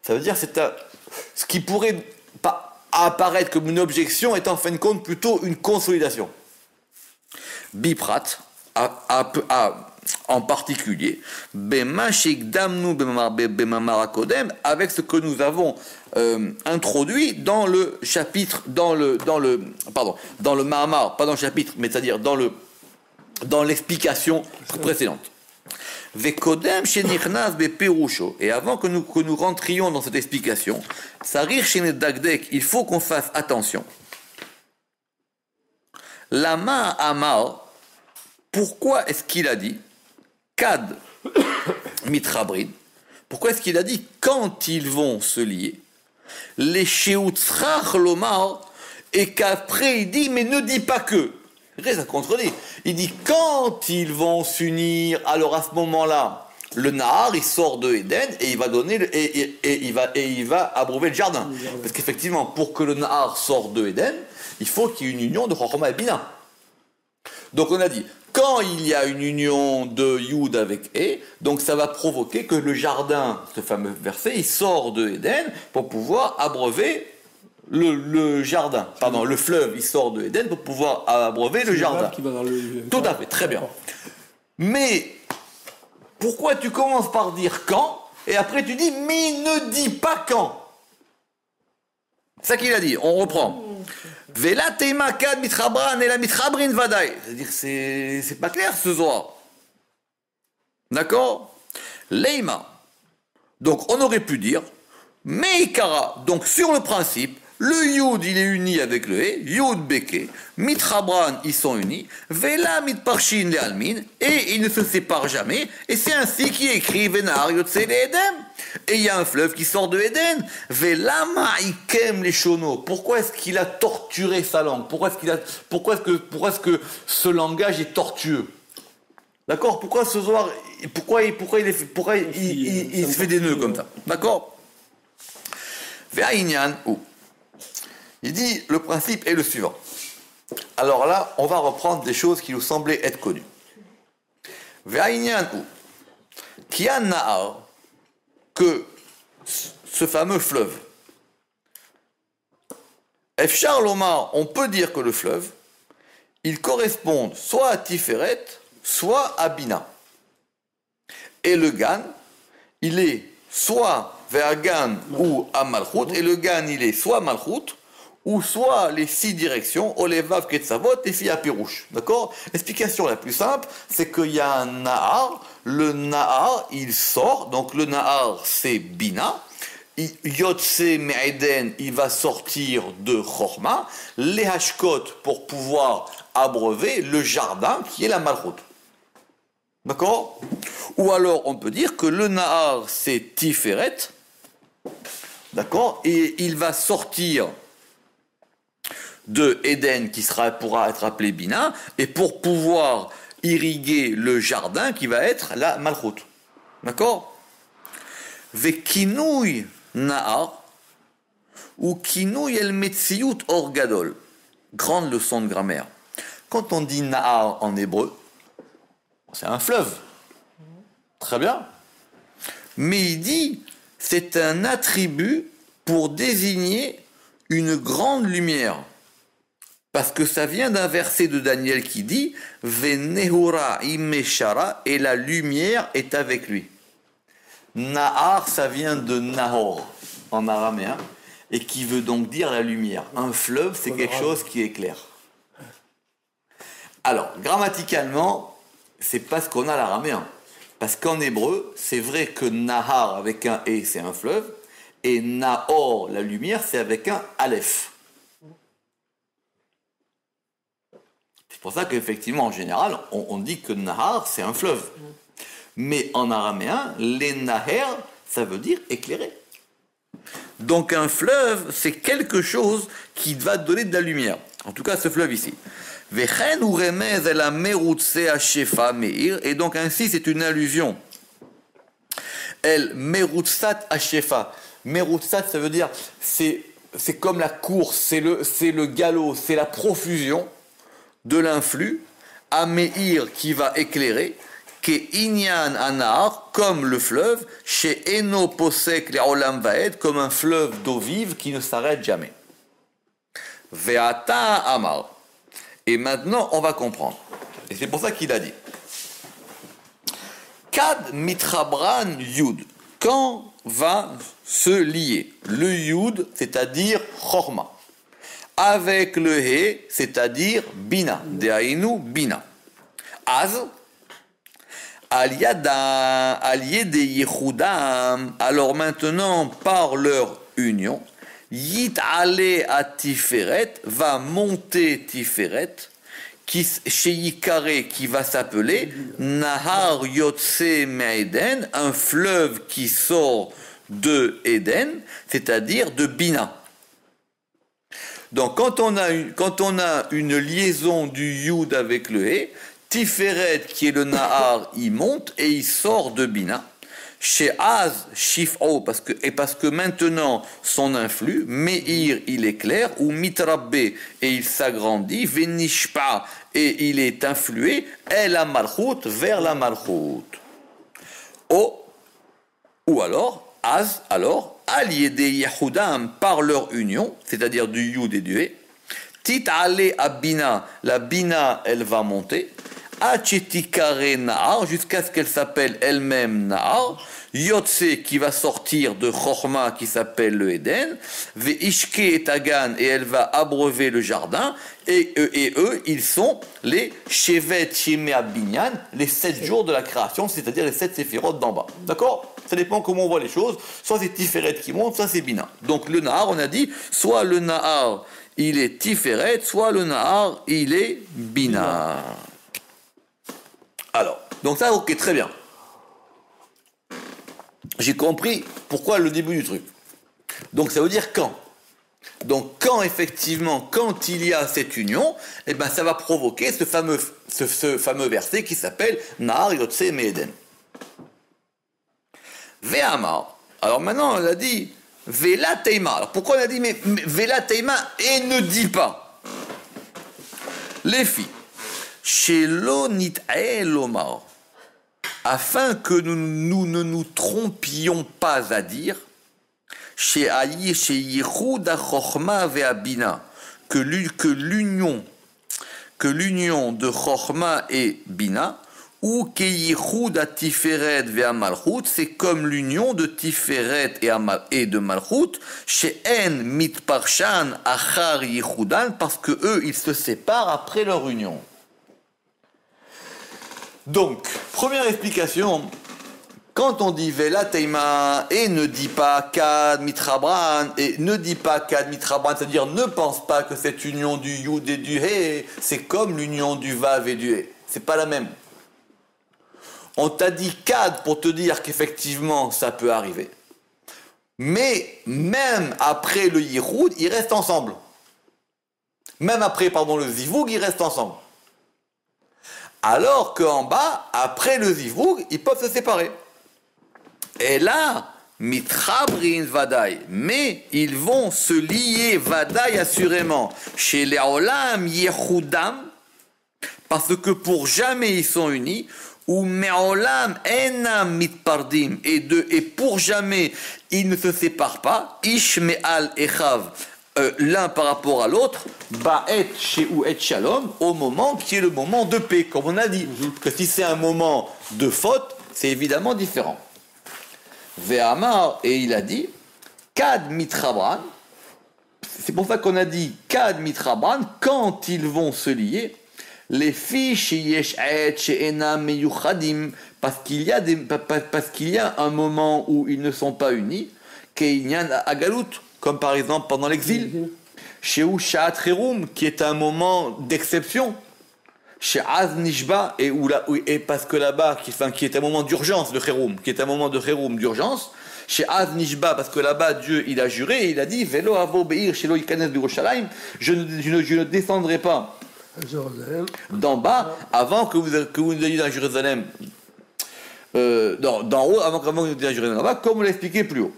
Speaker 1: Ça veut dire ce qui pourrait apparaître comme une objection est en fin de compte plutôt une consolidation. Biprat, en particulier, avec ce que nous avons introduit dans le chapitre, dans le Mahamar, pas dans le chapitre, mais c'est-à-dire dans l'explication précédente. Et avant que nous rentrions dans cette explication, il faut qu'on fasse attention. Lama Amar, pourquoi est-ce qu'il a dit Kad Mitrabrin? Pourquoi est-ce qu'il a dit quand ils vont se lier? Les Sheutzrach Lomar, et qu'après il dit mais ne dis pas que. Ça contredit. Il dit quand ils vont s'unir, alors à ce moment-là, le Nahar il sort de Éden et il va donner il va abreuver le jardin. Parce qu'effectivement, pour que le Nahar sorte de Éden, il faut qu'il y ait une union de Chochma et Bina. Donc on a dit, quand il y a une union de Yud avec E, donc ça va provoquer que le jardin, ce fameux verset, il sort de Éden pour pouvoir abreuver le jardin. Pardon, le fleuve, il sort de Éden pour pouvoir abreuver le jardin.
Speaker 2: Qui va dans le...
Speaker 1: Tout à fait, très bien. Mais pourquoi tu commences par dire quand et après tu dis mais ne dis pas quand? C'est ça qu'il a dit, on reprend. Vela tema kad mitrabran et la mitrabrin vadai. C'est-à-dire c'est pas clair ce soir. D'accord? Leima. Donc on aurait pu dire Meikara. Donc sur le principe, le Yud il est uni avec le E, Yud Beke, Mitrabran ils sont unis, Vela Mitparshin le Almin, et ils ne se séparent jamais, et c'est ainsi qu'il écrit Venar Yotse le Edem. Et il y a un fleuve qui sort de Éden. Velama ikem les shono. Pourquoi est-ce qu'il a torturé sa langue? Pourquoi est-ce que ce langage est tortueux? D'accord? Pourquoi ce soir, pourquoi il se fait des nœuds comme ça? D'accord? Ve'ainyan ou. Il dit le principe est le suivant. Alors là, on va reprendre des choses qui nous semblaient être connues. Ve'ainyan ou. Kian na'ar. Que ce fameux fleuve, Efshar Lomar, on peut dire que le fleuve, il correspond soit à Tiferet, soit à Bina. Et le Gan, il est soit vers Gan ou à Malchut, et le Gan, il est soit Malchut, ou soit les 6 directions, Olevav, Ketzavot et Fia Pirouche. D'accord? L'explication la plus simple, c'est qu'il y a un Nahar, le Nahar, il sort, donc le Nahar, c'est Bina, Yotse Me'eden, il va sortir de Chorma, les Hashkot, pour pouvoir abreuver le jardin, qui est la Malchut. D'accord? Ou alors, on peut dire que le Nahar, c'est Tiferet, d'accord? Et il va sortir de Éden qui pourra être appelé Bina, et pour pouvoir irriguer le jardin qui va être la Malchut. D'accord? Vekinouy Nahar ou Kinouy el Metziyut Or Gadol. Grande leçon de grammaire. Quand on dit Nahar en hébreu, c'est un fleuve. Très bien. Mais il dit, c'est un attribut pour désigner une grande lumière. Parce que ça vient d'un verset de Daniel qui dit Venehura imeshara, et la lumière est avec lui. Nahar, ça vient de Nahor en araméen, et qui veut donc dire la lumière. Un fleuve, c'est quelque chose qui éclaire. Alors, grammaticalement, c'est pas ce qu'on a l'araméen. Parce qu'en hébreu, c'est vrai que Nahar avec un E, c'est un fleuve, et Nahor, la lumière, c'est avec un Aleph. C'est pour ça qu'effectivement, en général, on dit que Nahar, c'est un fleuve. Mais en araméen, les Naher, ça veut dire éclairer. Donc un fleuve, c'est quelque chose qui va donner de la lumière. En tout cas, ce fleuve ici. Et donc ainsi, c'est une allusion. El Merutsat Hashefa. Merutsat, ça veut dire, c'est comme la course, c'est le galop, c'est la profusion de l'influx, à Meir qui va éclairer, qu'est Inyan Anar, comme le fleuve, chez Eno Posek le Olam Vaed, comme un fleuve d'eau vive qui ne s'arrête jamais. Veata Amar. Et maintenant, on va comprendre. Et c'est pour ça qu'il a dit. Kad mitrabran yud. Quand va se lier le yud, c'est-à-dire chorma, avec le he, c'est-à-dire bina, dehainu bina. Az, allié des yechudam, alors maintenant, par leur union, yit ale à Tiferet, va monter Tiferet, chez Yikare, qui va s'appeler Nahar Yotse Me'eden, un fleuve qui sort de Éden, c'est-à-dire de Bina. Donc quand on a une liaison du Yud avec le He, Tiferet, qui est le Nahar, il monte et il sort de Bina. Chez Az, Shif'o, parce que maintenant son influx, Meir, il est clair, ou Mitrabbe, et il s'agrandit, Venishpa, et il est influé, El la Malchut, vers la Malchut. Ou alors, Az, alors, alliés des Yehudam par leur union, c'est-à-dire du Yud et du He, Tit ale à Bina, la Bina, elle va monter, Achetikare Nahar, jusqu'à ce qu'elle s'appelle elle-même Nahar, Yotse qui va sortir de Chorma qui s'appelle le Éden, Veishke et Agan, et elle va abreuver le jardin, et eux, ils sont les Shevet Shemea Binyan, les 7 jours de la création, c'est-à-dire les 7 séphirotes d'en bas. D'accord? Ça dépend comment on voit les choses, soit c'est Tiferet qui monte, soit c'est Bina. Donc le Nahar, on a dit, soit le Nahar, il est Tiferet, soit le Nahar, il est Bina. Alors, donc ça, ok, très bien. J'ai compris pourquoi le début du truc. Donc ça veut dire quand. Donc quand effectivement, quand il y a cette union, eh ben ça va provoquer ce fameux verset qui s'appelle Nahar Yotse Me'eden. Ve'amar. Alors maintenant on a dit Vela Teima. Alors pourquoi on a dit mais Vela Teima et ne dit pas. Les filles. Shelo nit'e lomar, afin que nous ne nous trompions pas à dire, chez Yichud Chochma ve'abina, que l'union de Chochma et Bina, ou que Yichud Tiferet ve'amalchut, c'est comme l'union de Tiferet et de Malchut, chez En mitparshan achar Yichudan, parce que eux ils se séparent après leur union. Donc, première explication, quand on dit Vela Teima et ne dit pas Kad Mitrabran, et ne dit pas Kad Mitrabran, c'est-à-dire ne pense pas que cette union du Yud et du He, c'est comme l'union du Vav et du He. C'est pas la même. On t'a dit Kad pour te dire qu'effectivement ça peut arriver. Mais même après le Yichud, ils restent ensemble. Même après, le Zivug, ils restent ensemble. Alors qu'en bas, après le Zivug, ils peuvent se séparer. Et là, Mitrabrin Vadaï, mais ils vont se lier Vadaï assurément chez les Olam Yehudam, parce que pour jamais ils sont unis, ou Me'olam Enam Mitpardim, et pour jamais ils ne se séparent pas, Ish Me'al Echav, l'un par rapport à l'autre, Ba'et Shehu et Shalom, au moment qui est le moment de paix, comme on a dit. Que si c'est un moment de faute, c'est évidemment différent. Ve'amar, et il a dit, Kad Mitrabran, c'est pour ça qu'on a dit Kad Mitrabran, quand ils vont se lier, les filles Sheyesh Et She'enam Meyuchadim, parce qu'il y a un moment où ils ne sont pas unis, Ke'inyan Agalut, comme par exemple pendant l'exil, chez Ushat Cherum, qui est un moment d'exception, chez Az Nishba, et parce que là-bas, qui est un moment d'urgence de Cherum, qui est un moment de Cherum d'urgence, chez Az Nishba, parce que là-bas, Dieu, il a juré, et il a dit, Velo avo beir shelo ikanes birushalayim, je ne descendrai pas d'en bas avant que vous ayez dans Jérusalem, d'en haut, avant que vous ayez dans Jérusalem, là-bas, comme on l'a expliqué plus haut.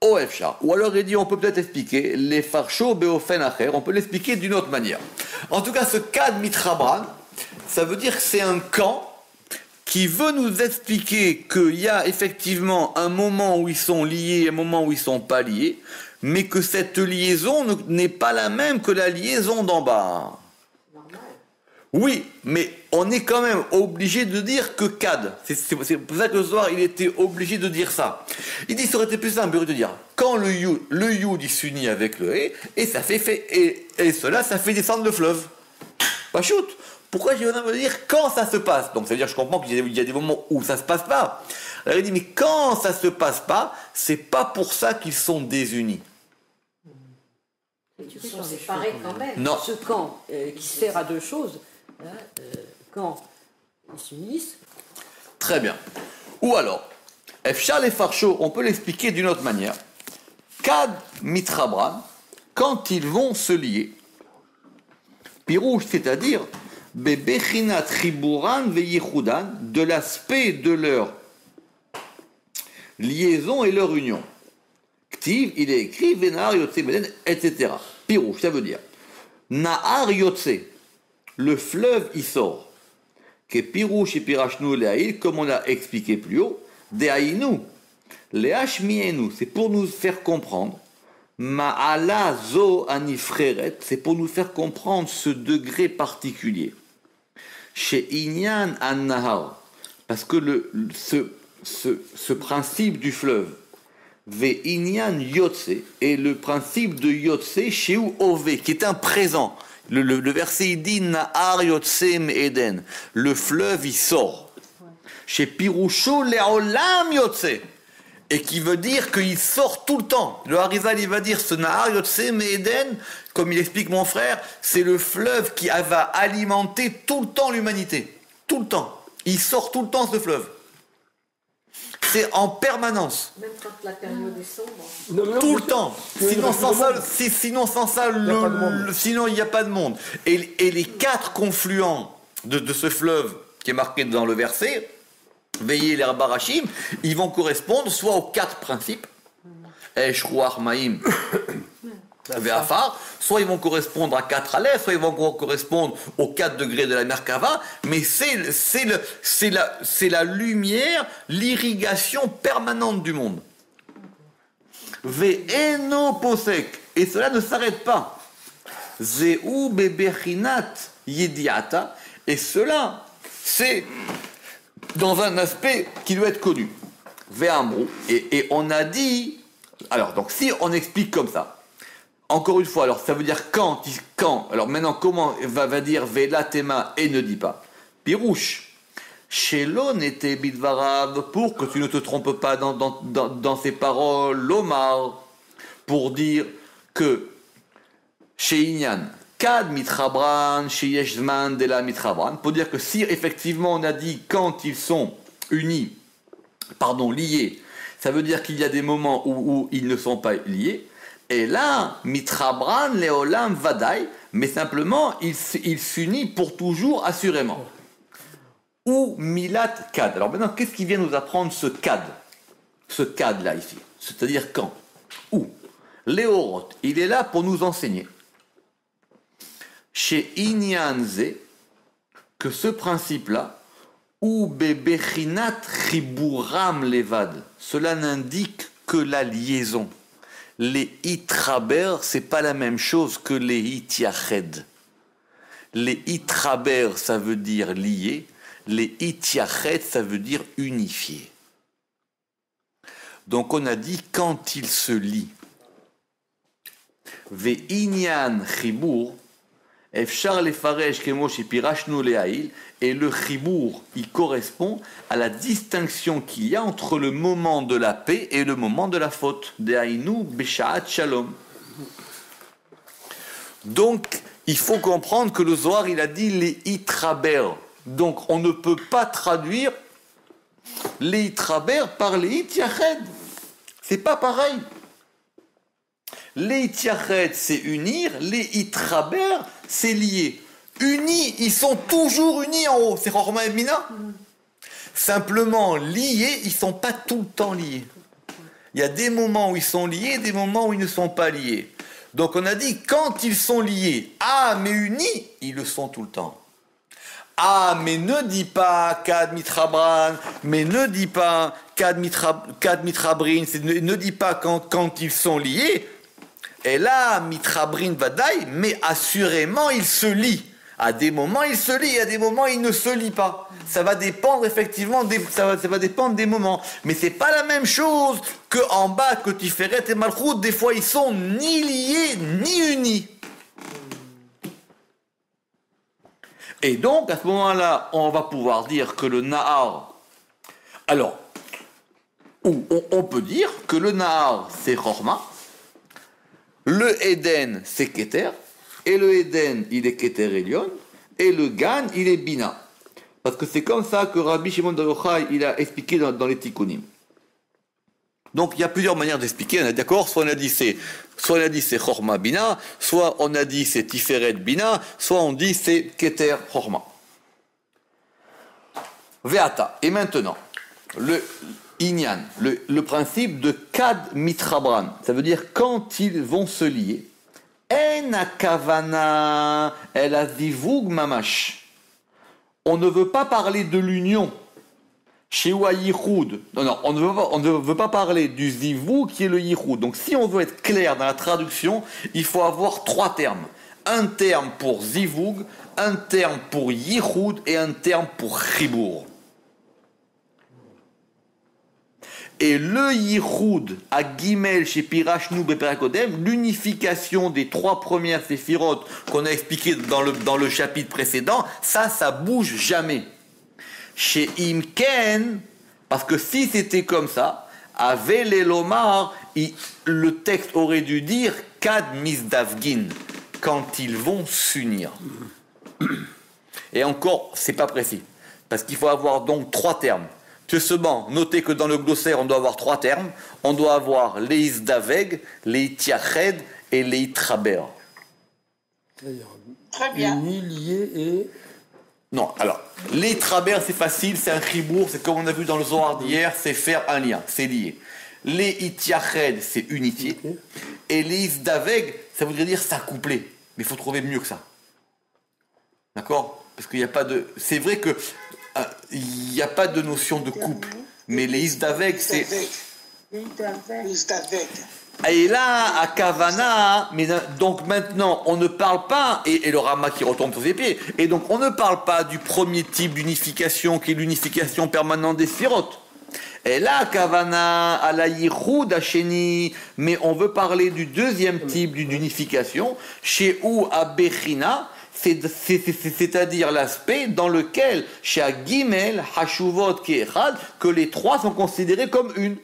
Speaker 1: Ou alors il dit, on peut peut-être expliquer les farcho beofen acher, on peut l'expliquer d'une autre manière. En tout cas, ce cas de Mitrabran, ça veut dire que c'est un camp qui veut nous expliquer qu'il y a effectivement un moment où ils sont liés et un moment où ils ne sont pas liés, mais que cette liaison n'est pas la même que la liaison d'en bas. Oui, mais on est quand même obligé de dire que Kad. C'est pour ça que le soir, il était obligé de dire ça. Il dit, ça aurait été plus simple de dire, quand le Yud il s'unit avec le et ça et cela, ça fait descendre le fleuve. Pas shoot. Pourquoi j'ai besoin de dire quand ça se passe? Donc, ça veut dire, je comprends qu'il y a des moments où ça se passe pas. Alors, il dit, mais quand ça se passe pas, c'est pas pour ça qu'ils sont désunis.
Speaker 3: Ils sont séparés quand même.
Speaker 1: Non.
Speaker 3: Ce camp qui sert à deux choses, hein, quand ils s'unissent.
Speaker 1: Très bien. Ou alors, Efshar et Farcho, on peut l'expliquer d'une autre manière. Kad mitrabran, quand ils vont se lier, pirouche, c'est-à-dire bebechinat riburan veyichudan, de l'aspect de leur liaison et leur union. Ktiv, il est écrit Venar Yotse Beden, etc. Pirouche, ça veut dire Nahar Yotse, le fleuve il sort. Que Pirouche et Pirachnu Leaïl, comme on l'a expliqué plus haut, Deaïnu, Leashmienu, c'est pour nous faire comprendre. Ma'ala zo anifreret, c'est pour nous faire comprendre ce degré particulier. Chez Inyan an-Nahar, parce que ce principe du fleuve, Ve Inyan Yotse, et le principe de Yotse chez Ove, qui est un présent. Le verset il dit Nahar Yotse Eden, le fleuve il sort. Chez Pirusho Leolam Yotse, et qui veut dire qu'il sort tout le temps. Le Harizal il va dire ce Nahar Yotse Eden, comme il explique mon frère, c'est le fleuve qui va alimenter tout le temps l'humanité. Tout le temps. Il sort tout le temps ce fleuve. C'est en permanence.
Speaker 3: Même quand la période est sombre.
Speaker 2: Non,
Speaker 1: Tout le temps. Sinon, sans ça, sinon il n'y a pas de monde. Et les quatre confluents de ce fleuve qui est marqué dans le verset, Veillez les Barachim, ils vont correspondre soit aux quatre principes, Esh, Ruach, Maïm, Ve'afar, soit ils vont correspondre à 4 aleph, soit ils vont correspondre aux 4 degrés de la Merkava, mais c'est la lumière, l'irrigation permanente du monde. Ve'eno posek, et cela ne s'arrête pas. Zeu bebechinat yediata, et cela, c'est dans un aspect qui doit être connu. Ve'amrou, et on a dit, alors donc si on explique comme ça, encore une fois, alors ça veut dire quand, alors maintenant comment va dire Vela Tema et ne dit pas. Pirouche, Shelon était bidvarav, pour que tu ne te trompes pas dans ces paroles, l'Omar, pour dire que chez Inyan, Kad mitrabran, chez Yeshman de la mitrabran, pour dire que si effectivement on a dit quand ils sont unis, liés, ça veut dire qu'il y a des moments où ils ne sont pas liés. Et là, mitrabran leolam vadaï, mais simplement, il s'unit pour toujours, assurément. Ou milat kad. Alors maintenant, qu'est-ce qui vient nous apprendre ce kad? Ce kad-là, ici. C'est-à-dire quand? Où? Léorot, il est là pour nous enseigner. Chez Inyanze, que ce principe-là, ou bebechinat riburam levad, cela n'indique que la liaison. Les itraber, c'est pas la même chose que les itiached. Les itraber, ça veut dire lié. Les itiached, ça veut dire unifié. Donc on a dit quand ils se lient. Ve inyan chibur, efshar lefaresh kemo shepirashnu lehaïl, et le chibour, il correspond à la distinction qu'il y a entre le moment de la paix et le moment de la faute. Dehaïnu beshaat shalom. Donc, il faut comprendre que le Zohar, il a dit les itraber. Donc, on ne peut pas traduire les itraber par les itiached. C'est pas pareil. Les itiached, c'est unir. Les itraber, c'est lier. Unis, ils sont toujours unis en haut. C'est Chorma et Mina. Simplement, liés, ils ne sont pas tout le temps liés. Il y a des moments où ils sont liés, des moments où ils ne sont pas liés. Donc on a dit, quand ils sont liés, mais unis, ils le sont tout le temps. Mais ne dis pas Kad Mitrabran, mais ne dis pas Kad Mitrabrin, ne dis pas quand ils sont liés. Et là, Mitrabrin Vadaï, mais assurément, ils se lient. À des moments, il se lit, à des moments, il ne se lit pas. Ça va dépendre effectivement ça va dépendre des moments. Mais c'est pas la même chose que en bas, que Tiferet et Malchut, des fois, ils sont ni liés, ni unis. Et donc, à ce moment-là, on va pouvoir dire que le Nahar... Alors, on peut dire que le Nahar, c'est Chorma, le Eden, c'est Keter, et le Eden, il est Keter Elion, et le Gan, il est Bina. Parce que c'est comme ça que Rabbi Shimon bar Yochai, il a expliqué dans les Tikkunim. Donc il y a plusieurs manières d'expliquer, on est d'accord, soit on a dit c'est Chorma Bina, soit on a dit c'est Tiferet Bina, soit on dit c'est Keter Chorma. Veata. Et maintenant, le Inyan, le principe de Kad Mitrabran, ça veut dire quand ils vont se lier. En akavana el azivug mamash. On ne veut pas parler de l'union. Shewa yichud. Non, on ne veut pas parler du zivug qui est le yichud. Donc si on veut être clair dans la traduction, il faut avoir trois termes. Un terme pour zivug, un terme pour yichud et un terme pour chibur. Et le yichud à Gimel chez Pirashnu Beperakodem, l'unification des trois premières séphirotes qu'on a expliqué dans le chapitre précédent, ça bouge jamais. Chez Imken, parce que si c'était comme ça, avec les Lomar, le texte aurait dû dire Kad Misdavgin, quand ils vont s'unir. Et encore, c'est pas précis, parce qu'il faut avoir donc trois termes. Justement, notez que dans le glossaire, on doit avoir trois termes. On doit avoir les Isdaveg, les Tiached et les Traber.
Speaker 2: Très bien. Unis, liés et...
Speaker 1: Non, alors, les Traber, c'est facile, c'est un chibour, c'est comme on a vu dans le Zohar d'hier, c'est faire un lien, c'est lié. Les Itiached, c'est unité. Okay. Et les Isdaveg, ça voudrait dire s'accoupler. Mais il faut trouver mieux que ça. D'accord? Parce qu'il n'y a pas de... C'est vrai que... il n'y a pas de notion de couple, mais les Isdaveg, c'est... Et là, à Kavana, mais donc maintenant, on ne parle pas, et le Rama qui retombe sur ses pieds, et donc on ne parle pas du premier type d'unification, qui est l'unification permanente des sphirotes. Et là, Kavana, à la Yichud Hasheni, mais on veut parler du deuxième type d'unification, chez où à Bechina, c'est-à-dire l'aspect dans lequel, chez Gimel, Hashuvot, Keechad, que les trois sont considérés comme une.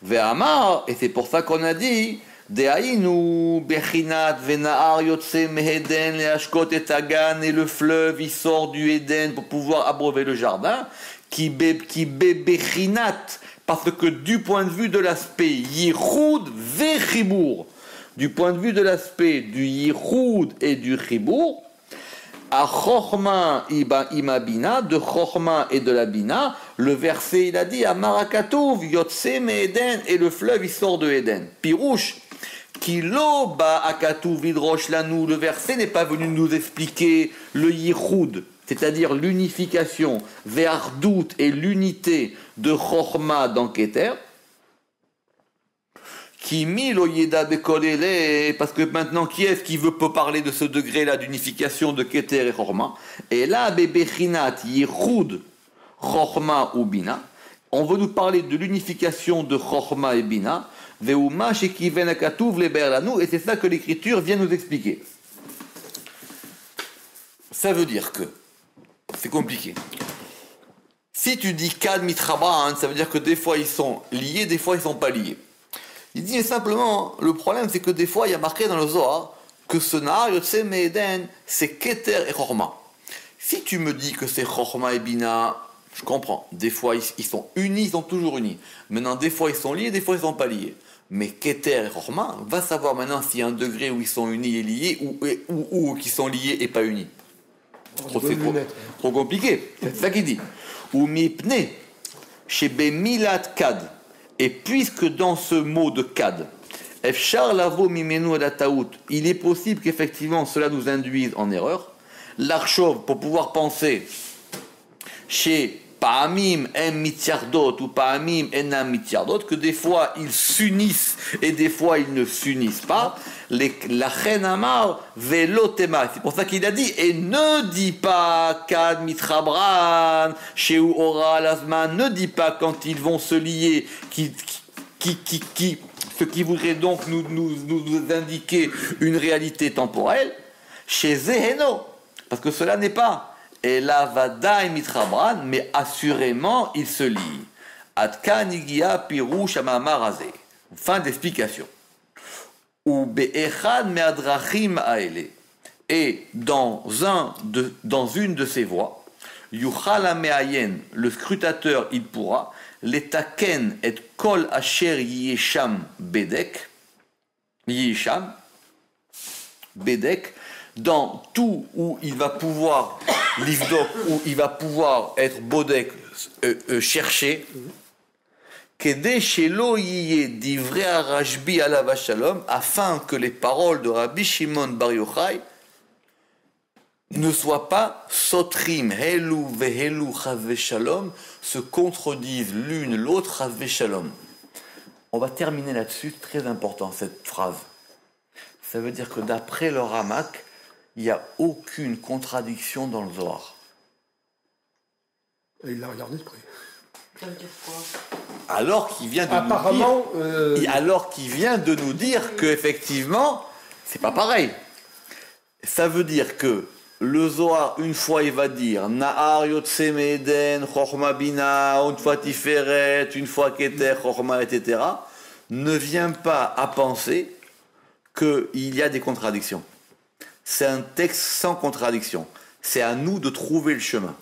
Speaker 1: Ve'amar, et c'est pour ça qu'on a dit, De'ainu, Bechinat, Vena'ar, Yotse, Meheden, Leashkot et Tagan, et le fleuve, il sort du Éden pour pouvoir abreuver le jardin, qui Bechinat, parce que du point de vue de l'aspect Yichud ve-Chibur, du point de vue de l'aspect du Yichud et du Chibur, à Chochma ima Bina, de Chochma et de la Bina, le verset il a dit à Marakatouv, Yotse me Eden, et le fleuve il sort de Eden. Pirouche, Kilo ba akatouv vidrosh lanou, le verset n'est pas venu nous expliquer le Yichud, c'est-à-dire l'unification, Ve'ardout et l'unité de Chochma dans Keter, qui mit l'oyeda bekolele, parce que maintenant, qui est-ce qui peut parler de ce degré-là d'unification de Keter et Chochma? Et là, bebechinat yichud Chochma ou Bina, on veut nous parler de l'unification de Chochma et Bina, veuma shekiven akatuv leber lanou, et c'est ça que l'écriture vient nous expliquer. Ça veut dire que c'est compliqué. Si tu dis Kad Mitrabran, ça veut dire que des fois ils sont liés, des fois ils sont pas liés. Il dit simplement, le problème c'est que des fois il y a marqué dans le Zohar que ce Nahar Yotse Me'eden, c'est Keter et Chochma. Si tu me dis que c'est Chochma et Bina, je comprends. Des fois ils sont unis, ils sont toujours unis. Maintenant des fois ils sont liés, des fois ils sont pas liés. Mais Keter et Chochma, va savoir maintenant s'il y a un degré où ils sont unis et liés ou qui sont liés et pas unis. Trop compliqué. C'est ça qu'il dit. Ou mipne chez Bemilat Kad. Et puisque dans ce mot de Kad, Efchar lavo mimenu adataout, il est possible qu'effectivement cela nous induise en erreur. L'archov, pour pouvoir penser chez Pa'amim en mitziardot ou pa'amim enam mitziardot, que des fois ils s'unissent et des fois ils ne s'unissent pas. La chen amar velo tema. C'est pour ça qu'il a dit, et ne dis pas kad mitrabran, sheu ora lazman, ne dis pas quand ils vont se lier, ce qui voudrait donc nous indiquer une réalité temporelle, chez Zeheno, parce que cela n'est pas. Et la vadaï mitrabran, mais assurément il se lie. Adkan igia pirouche amamarazé. Fin d'explication. Ou be'echad me'adrachim aele. Et dans une de ces voies, yuchal ameayen, le scrutateur, il pourra, letaken et kol asher yisham bedek, dans tout où il va pouvoir livdok, où il va pouvoir être bodek, chercher, kedé shelo yiye divrei Rashbi alav shalom, afin que les paroles de Rabbi Shimon Bar Yochai ne soient pas sotrim helu vehelu chas shalom, se contredisent l'une l'autre chas shalom. On va terminer là-dessus, très important cette phrase. Ça veut dire que d'après le Ramak, il n'y a aucune contradiction dans le Zohar.
Speaker 2: Et il l'a regardé de près.
Speaker 3: Ça veut dire quoi?
Speaker 1: Alors qu'il vient de
Speaker 2: Apparemment,
Speaker 1: nous dire qu'effectivement, c'est pas pareil. Ça veut dire que le Zohar, une fois, il va dire Nahar yotse me'eden, Chochma bina, une fois Tiferet, une fois Keter, Chochma, etc., ne vient pas à penser qu'il y a des contradictions. C'est un texte sans contradiction. C'est à nous de trouver le chemin.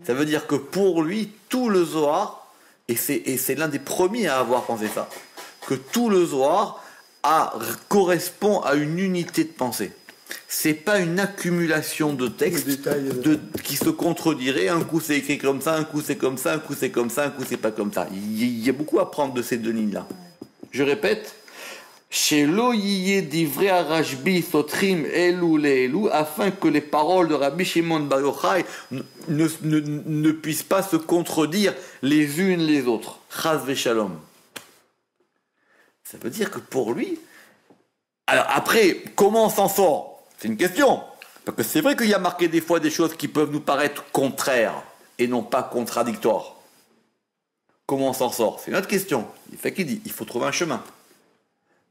Speaker 1: Ça veut dire que pour lui, tout le Zohar, et c'est l'un des premiers à avoir pensé ça, que tout le Zohar correspond à une unité de pensée. C'est pas une accumulation de textes qui se contredirait. Un coup c'est écrit comme ça, un coup c'est comme ça, un coup c'est comme ça, un coup c'est pas comme ça. Il y a beaucoup à prendre de ces deux lignes-là. Je répète, Shelo yiye divrei Rashbi sotrim elu leelu, afin que les paroles de Rabbi Shimon Bar Yochai ne puissent pas se contredire les unes les autres. Chas v'shalom. Ça veut dire que pour lui... Alors après, comment on s'en sort? C'est une question. Parce que c'est vrai qu'il y a marqué des fois des choses qui peuvent nous paraître contraires et non pas contradictoires. Comment on s'en sort? C'est une autre question. Il fait qu'il dit, il faut trouver un chemin.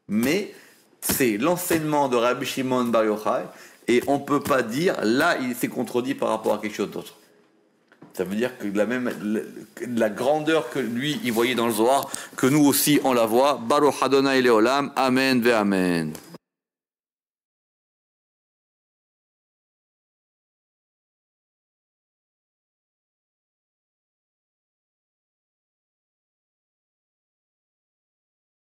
Speaker 1: Mais c'est l'enseignement de Rabbi Shimon Bar Yochai et on ne peut pas dire, là il s'est contredit par rapport à quelque chose d'autre. Ça veut dire que la grandeur que lui il voyait dans le Zohar, que nous aussi on la voit. Baruch Adonai Leolam, Amen ve Amen.